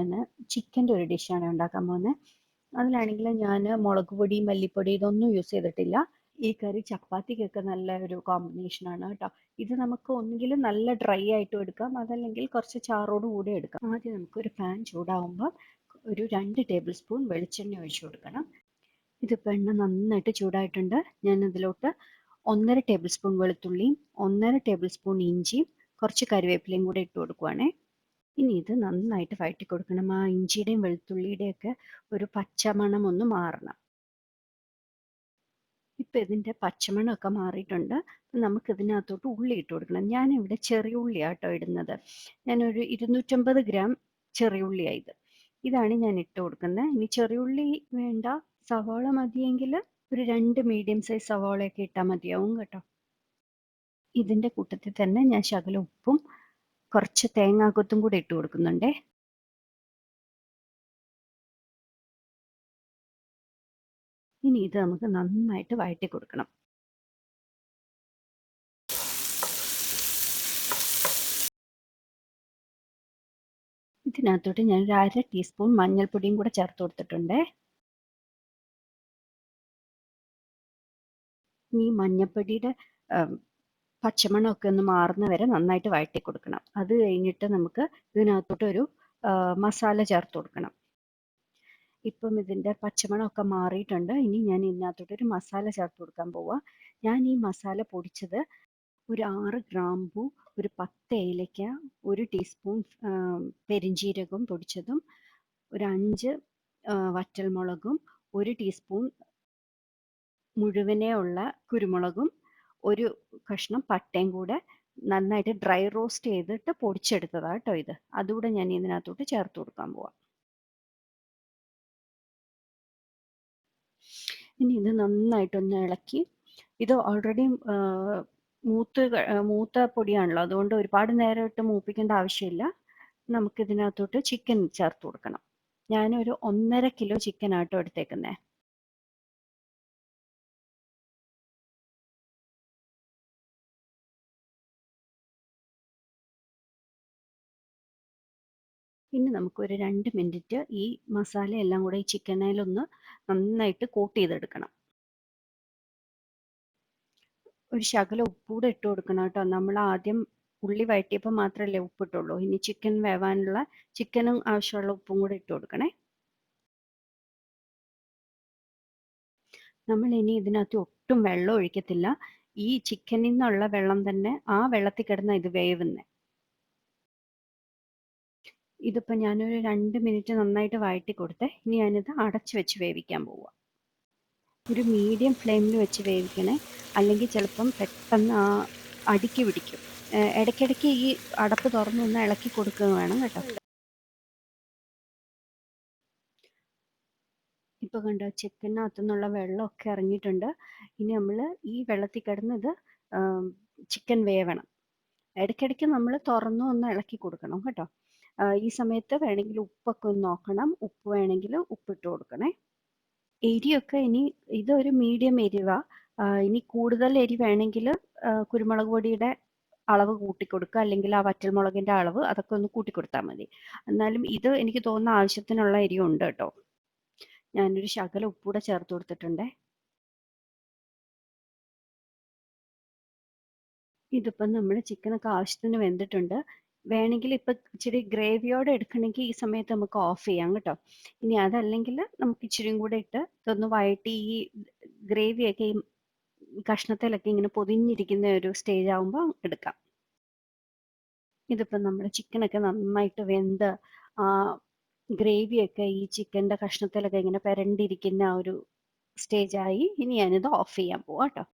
ഞാൻ ചിക്കൻ്റെ ഒരു ഡിഷാണ് ഉണ്ടാക്കാൻ പോകുന്നത്. അതിലാണെങ്കിൽ ഞാൻ മുളക് പൊടി, മല്ലിപ്പൊടി ഇതൊന്നും യൂസ് ചെയ്തിട്ടില്ല. ഈ കറി ചപ്പാത്തിക്കൊക്കെ നല്ല ഒരു കോമ്പിനേഷനാണ് കേട്ടോ. ഇത് നമുക്ക് ഒന്നുകിൽ നല്ല ഡ്രൈ ആയിട്ടും എടുക്കാം, അതല്ലെങ്കിൽ കുറച്ച് ചാറോട് കൂടി എടുക്കാം. ആദ്യം നമുക്കൊരു പാൻ ചൂടാവുമ്പോൾ ഒരു 2 ടേബിൾ സ്പൂൺ വെളിച്ചെണ്ണ ഒഴിച്ചു കൊടുക്കണം. ഇതിപ്പോൾ എണ്ണ നന്നായിട്ട് ചൂടായിട്ടുണ്ട്. ഞാൻ അതിലോട്ട് 1.5 ടേബിൾ സ്പൂൺ വെളുത്തുള്ളിയും 1.5 ടേബിൾ സ്പൂൺ ഇഞ്ചിയും കുറച്ച് കറിവേപ്പിലയും കൂടെ ഇട്ട് കൊടുക്കുവാണേ. ഇനി ഇത് നന്നായിട്ട് വഴറ്റി കൊടുക്കണം. ആ ഇഞ്ചിയുടെയും വെളുത്തുള്ളിയുടെയും ഒക്കെ ഒരു പച്ചമണം ഒന്ന് മാറണം. ഇപ്പം ഇതിൻ്റെ പച്ചമണമൊക്കെ മാറിയിട്ടുണ്ട്. നമുക്ക് ഇതിനകത്തോട്ട് ഉള്ളി ഇട്ട് കൊടുക്കണം. ഞാനിവിടെ ചെറിയ ഉള്ളിയാട്ടോ ഇടുന്നത്. ഞാനൊരു 250 ഗ്രാം ചെറിയ ഉള്ളിയാണ് ഇതാണ് ഞാൻ ഇട്ട് കൊടുക്കുന്നത്. ഇനി ചെറിയ ഉള്ളി വേണ്ട, സവാള മതിയെങ്കിൽ ഒരു 2 മീഡിയം സൈസ് സവാളയൊക്കെ ഇട്ടാൽ മതിയാവും കേട്ടോ. ഇതിൻ്റെ കൂട്ടത്തിൽ തന്നെ ഞാൻ ശകലം ഉപ്പും കുറച്ച് തേങ്ങാക്കൊത്തും കൂടി ഇട്ട് കൊടുക്കുന്നുണ്ടേ. ഇനി ഇത് നമുക്ക് നന്നായിട്ട് വഴറ്റി കൊടുക്കണം. ഇതിനകത്തോട്ട് ഞാൻ ഒരു 1/2 ടീസ്പൂൺ മഞ്ഞൾപ്പൊടിയും കൂടെ ചേർത്ത് കൊടുത്തിട്ടുണ്ട്. ഈ മഞ്ഞൾപ്പൊടിയുടെ പച്ചമണമൊക്കെ ഒന്ന് മാറുന്ന വരെ നന്നായിട്ട് വഴറ്റി കൊടുക്കണം. അത് കഴിഞ്ഞിട്ട് നമുക്ക് ഇതിനകത്തോട്ടൊരു മസാല ചേർത്ത് കൊടുക്കണം. ഇപ്പം ഇതിൻ്റെ പച്ചമണമൊക്കെ മാറിയിട്ടുണ്ട്. ഇനി ഞാൻ ഇതിനകത്തോട്ടൊരു മസാല ചേർത്ത് കൊടുക്കാൻ പോവുക. ഞാൻ ഈ മസാല പൊടിച്ചത് ഒരു 6 ഗ്രാമ്പൂ, ഒരു 10 ഏലയ്ക്ക, 1 ടീസ്പൂൺ പെരിഞ്ജീരകം പൊടിച്ചതും, ഒരു 5 വറ്റൽമുളകും, 1 ടീസ്പൂൺ മുഴുവനേ ഉള്ള കുരുമുളകും, ഒരു കഷ്ണം പട്ടയും കൂടെ നന്നായിട്ട് ഡ്രൈ റോസ്റ്റ് ചെയ്തിട്ട് പൊടിച്ചെടുത്തതാണ് കേട്ടോ ഇത്. അതുകൂടെ ഞാൻ ഇതിനകത്തോട്ട് ചേർത്ത് കൊടുക്കാൻ പോവാം. ഇനി ഇത് നന്നായിട്ടൊന്ന് ഇളക്കി, ഇത് ഓൾറെഡി മൂത്ത പൊടിയാണല്ലോ, അതുകൊണ്ട് ഒരുപാട് നേരം ഇട്ട് മൂപ്പിക്കേണ്ട ആവശ്യമില്ല. നമുക്കിതിനകത്തോട്ട് ചിക്കൻ ചേർത്ത് കൊടുക്കണം. ഞാനൊരു 1.5 കിലോ ചിക്കൻ ആട്ടോ എടുത്തേക്കുന്നത്. ഇനി നമുക്കൊരു 2 മിനിറ്റ് ഈ മസാല എല്ലാം കൂടെ ഈ ചിക്കനിലൊന്ന് നന്നായിട്ട് കോട്ട് ചെയ്തെടുക്കണം. ഒരു ശകലം ഉപ്പൂടെ ഇട്ട് കൊടുക്കണം കേട്ടോ. നമ്മൾ ആദ്യം ഉള്ളി വഴറ്റിയപ്പോൾ മാത്രമല്ലേ ഉപ്പിട്ടുള്ളൂ. ഇനി ചിക്കൻ വേവാനുള്ള ചിക്കനും ആവശ്യമുള്ള ഉപ്പും കൂടെ ഇട്ട് കൊടുക്കണേ. നമ്മൾ ഇനി ഇതിനകത്ത് ഒട്ടും വെള്ളം ഒഴിക്കത്തില്ല. ഈ ചിക്കനിൽ നിന്നുള്ള വെള്ളം തന്നെ ആ വെള്ളത്തിൽ കിടന്ന ഇത് വേവുന്നത്. ഇതിപ്പോൾ ഞാനൊരു 2 മിനിറ്റ് നന്നായിട്ട് വഴറ്റി കൊടുത്തേ. ഇനി ഞാനിത് അടച്ചു വെച്ച് വേവിക്കാൻ പോവുക. ഒരു മീഡിയം ഫ്ലെയിമിൽ വെച്ച് വേവിക്കണേ, അല്ലെങ്കിൽ ചിലപ്പം പെട്ടെന്ന് അടിക്ക് പിടിക്കും. ഇടയ്ക്കിടയ്ക്ക് ഈ അടപ്പ് തുറന്നൊന്ന് ഇളക്കി കൊടുക്കുക വേണം കേട്ടോ. ഇപ്പോൾ കണ്ടോ, ചിക്കനകത്തു നിന്നുള്ള വെള്ളമൊക്കെ ഇറങ്ങിയിട്ടുണ്ട്. ഇനി നമ്മൾ ഈ വെള്ളത്തിൽ കിടന്നത് ചിക്കൻ വേവണം. ഇടയ്ക്കിടയ്ക്ക് നമ്മൾ തുറന്നു ഒന്ന് ഇളക്കി കൊടുക്കണം കേട്ടോ. ഈ സമയത്ത് വേണമെങ്കിൽ ഉപ്പൊക്കെ ഒന്ന് നോക്കണം. ഉപ്പ് വേണമെങ്കിൽ ഉപ്പിട്ട് കൊടുക്കണേ. എരിയൊക്കെ ഇനി ഇതൊരു മീഡിയം എരിവാ. ഇനി കൂടുതൽ എരി വേണമെങ്കിൽ കുരുമുളക് പൊടിയുടെ അളവ് കൂട്ടിക്കൊടുക്കുക, അല്ലെങ്കിൽ ആ വറ്റൽമുളകിൻ്റെ അളവ് അതൊക്കെ ഒന്ന് കൂട്ടിക്കൊടുത്താൽ മതി. എന്നാലും ഇത് എനിക്ക് തോന്നുന്ന ആവശ്യത്തിനുള്ള എരിവുണ്ട് കേട്ടോ. ഞാനൊരു ശകലം ഉപ്പൂടെ ചേർത്ത് കൊടുത്തിട്ടുണ്ടേ. ഇതിപ്പം നമ്മുടെ ചിക്കനൊക്കെ ആവശ്യത്തിന് വെന്തിട്ടുണ്ട്. വേണമെങ്കിൽ ഇപ്പം ഇച്ചിരി ഗ്രേവിയോടെ എടുക്കണമെങ്കിൽ ഈ സമയത്ത് നമുക്ക് ഓഫ് ചെയ്യാം കേട്ടോ. ഇനി അതല്ലെങ്കിൽ നമുക്ക് ഇച്ചിരിയും കൂടെ ഇട്ട് ഇതൊന്ന് വഴറ്റി ഈ ഗ്രേവിയൊക്കെ ഈ കഷ്ണത്തിലൊക്കെ ഇങ്ങനെ പൊതിഞ്ഞിരിക്കുന്ന ഒരു സ്റ്റേജ് ആകുമ്പോൾ എടുക്കാം. ഇതിപ്പം നമ്മുടെ ചിക്കനൊക്കെ നന്നായിട്ട് വെന്ത് ആ ഗ്രേവിയൊക്കെ ഈ ചിക്കൻ്റെ കഷ്ണത്തിലൊക്കെ ഇങ്ങനെ പെരണ്ടിരിക്കുന്ന ആ ഒരു സ്റ്റേജായി. ഇനി ഞാനിത് ഓഫ് ചെയ്യാൻ പോവാം കേട്ടോ.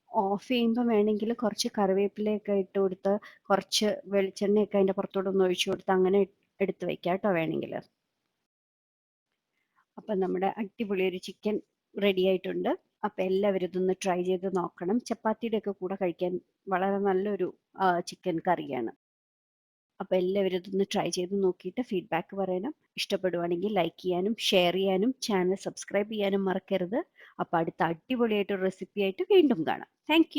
ഓഫ് ചെയ്യുമ്പോൾ വേണമെങ്കിൽ കുറച്ച് കറിവേപ്പിലയൊക്കെ ഇട്ട് കൊടുത്ത് കുറച്ച് വെളിച്ചെണ്ണയൊക്കെ അതിൻ്റെ പുറത്തോട്ട് ഒന്ന് ഒഴിച്ചു കൊടുത്ത് അങ്ങനെ എടുത്ത് വെക്കാം കേട്ടോ വേണമെങ്കിൽ. അപ്പം നമ്മുടെ അടിപൊളി ഒരു ചിക്കൻ റെഡി ആയിട്ടുണ്ട്. അപ്പം എല്ലാവരും ഇതൊന്ന് ട്രൈ ചെയ്ത് നോക്കണം. ചപ്പാത്തിയുടെ ഒക്കെ കൂടെ കഴിക്കാൻ വളരെ നല്ലൊരു ചിക്കൻ കറിയാണ്. അപ്പോൾ എല്ലാവരും ഇതൊന്ന് ട്രൈ ചെയ്ത് നോക്കിയിട്ട് ഫീഡ്ബാക്ക് പറയണം. ഇഷ്ടപ്പെടുവാണെങ്കിൽ ലൈക്ക് ചെയ്യാനും ഷെയർ ചെയ്യാനും ചാനൽ സബ്സ്ക്രൈബ് ചെയ്യാനും മറക്കരുത്. അപ്പോൾ അടുത്ത അടിപൊളിയായിട്ടൊരു റെസിപ്പി ആയിട്ട് വീണ്ടും കാണാം. താങ്ക്